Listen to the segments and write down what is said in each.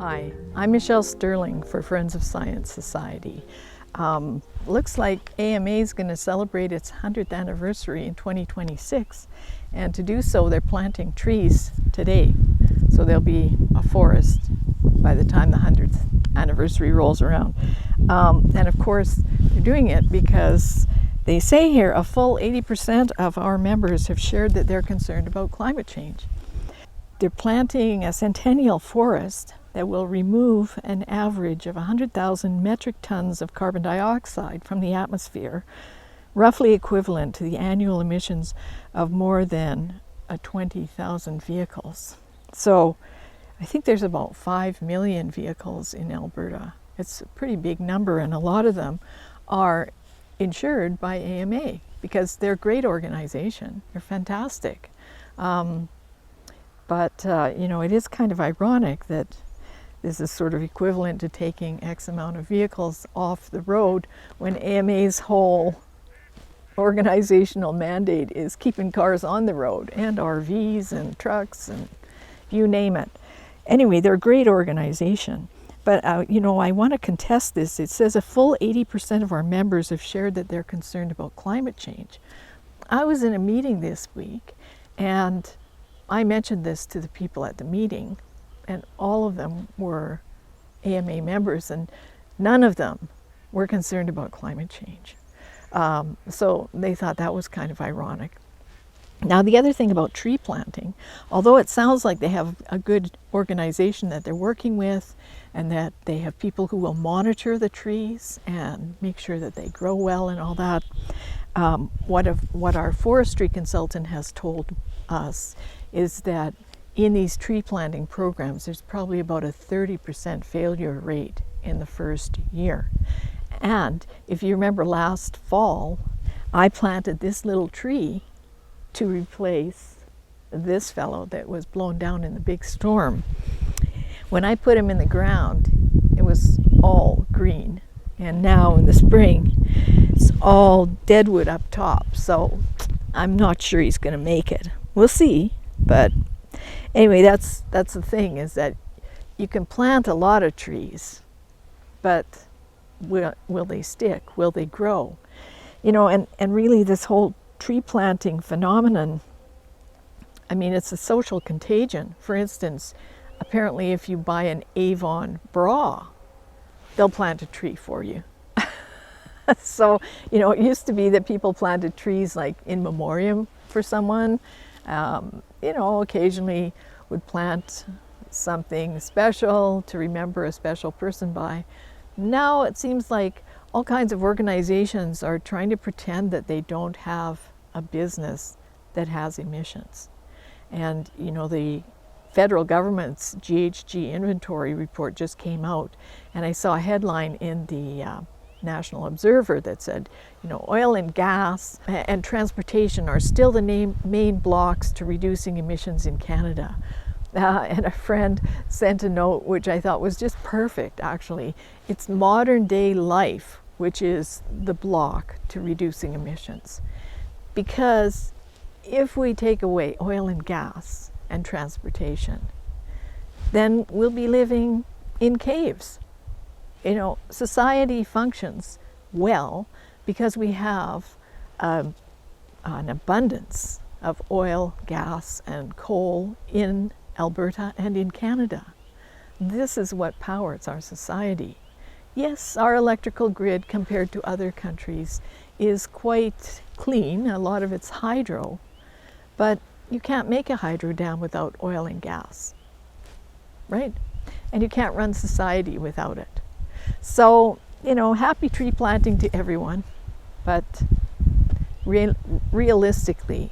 Hi, I'm Michelle Sterling for Friends of Science Society. Looks like AMA is going to celebrate its 100th anniversary in 2026, and to do so they're planting trees today. So there'll be a forest by the time the 100th anniversary rolls around. And of course they're doing it because they say here a full 80% of our members have shared that they're concerned about climate change. They're planting a centennial forest that will remove an average of 100,000 metric tons of carbon dioxide from the atmosphere, roughly equivalent to the annual emissions of more than 20,000 vehicles. So I think there's about 5 million vehicles in Alberta. It's a pretty big number, and a lot of them are insured by AMA because they're a great organization. They're fantastic. But it is kind of ironic that this is sort of equivalent to taking X amount of vehicles off the road when AMA's whole organizational mandate is keeping cars on the road, and RVs and trucks and you name it. Anyway, they're a great organization. But I want to contest this. It says a full 80% of our members have shared that they're concerned about climate change. I was in a meeting this week, and I mentioned this to the people at the meeting, and all of them were AMA members, and none of them were concerned about climate change. So they thought that was kind of ironic. Now, the other thing about tree planting, although it sounds like they have a good organization that they're working with, and that they have people who will monitor the trees and make sure that they grow well and all that, what our forestry consultant has told us is that in these tree planting programs, there's probably about a 30% failure rate in the first year. And if you remember last fall, I planted this little tree to replace this fellow that was blown down in the big storm. When I put him in the ground, it was all green. And now in the spring, it's all deadwood up top. So I'm not sure he's going to make it. We'll see. But anyway, that's the thing, is that you can plant a lot of trees, but will they stick? Will they grow? And really this whole tree planting phenomenon, I mean, it's a social contagion. For instance, apparently if you buy an Avon bra, they'll plant a tree for you. So, it used to be that people planted trees like in memoriam for someone. Occasionally would plant something special to remember a special person by. Now it seems like all kinds of organizations are trying to pretend that they don't have a business that has emissions. And, the federal government's GHG inventory report just came out, and I saw a headline in the National Observer that said, oil and gas and transportation are still the main blocks to reducing emissions in Canada. And a friend sent a note which I thought was just perfect, actually. It's modern day life which is the block to reducing emissions. Because if we take away oil and gas and transportation, then we'll be living in caves. Society functions well because we have an abundance of oil, gas, and coal in Alberta and in Canada. This is what powers our society. Yes, our electrical grid compared to other countries is quite clean. A lot of it's hydro, but you can't make a hydro dam without oil and gas, right? And you can't run society without it. So, happy tree planting to everyone, but realistically,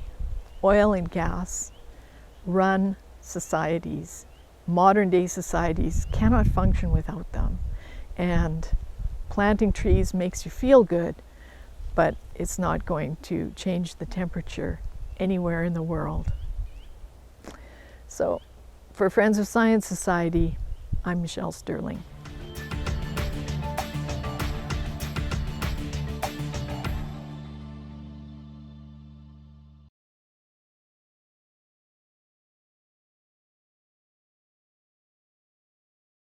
oil and gas run societies. Modern day societies cannot function without them. And planting trees makes you feel good, but it's not going to change the temperature anywhere in the world. So, for Friends of Science Society, I'm Michelle Sterling.